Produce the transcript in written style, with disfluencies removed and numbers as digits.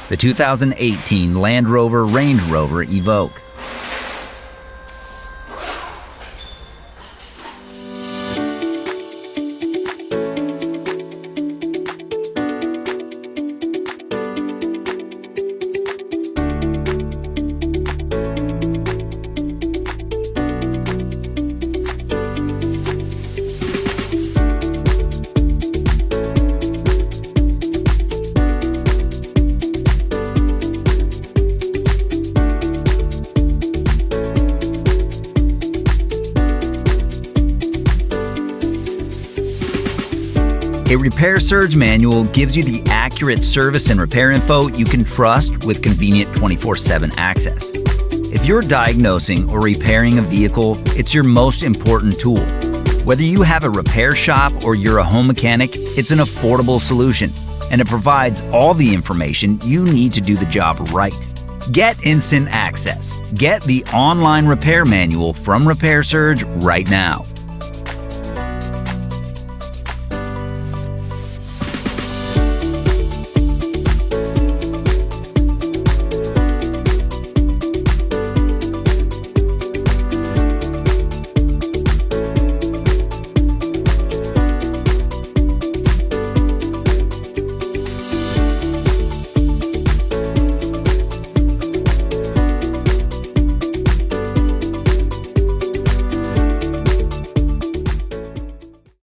the 2018 Land Rover Range Rover Evoque. A repair surge manual gives you the accurate service and repair info you can trust with convenient 24/7 access. If you're diagnosing or repairing a vehicle, it's your most important tool. Whether you have a repair shop or you're a home mechanic, it's an affordable solution, and it provides all the information you need to do the job right. Get instant access. Get the online repair manual from Repair Surge right now.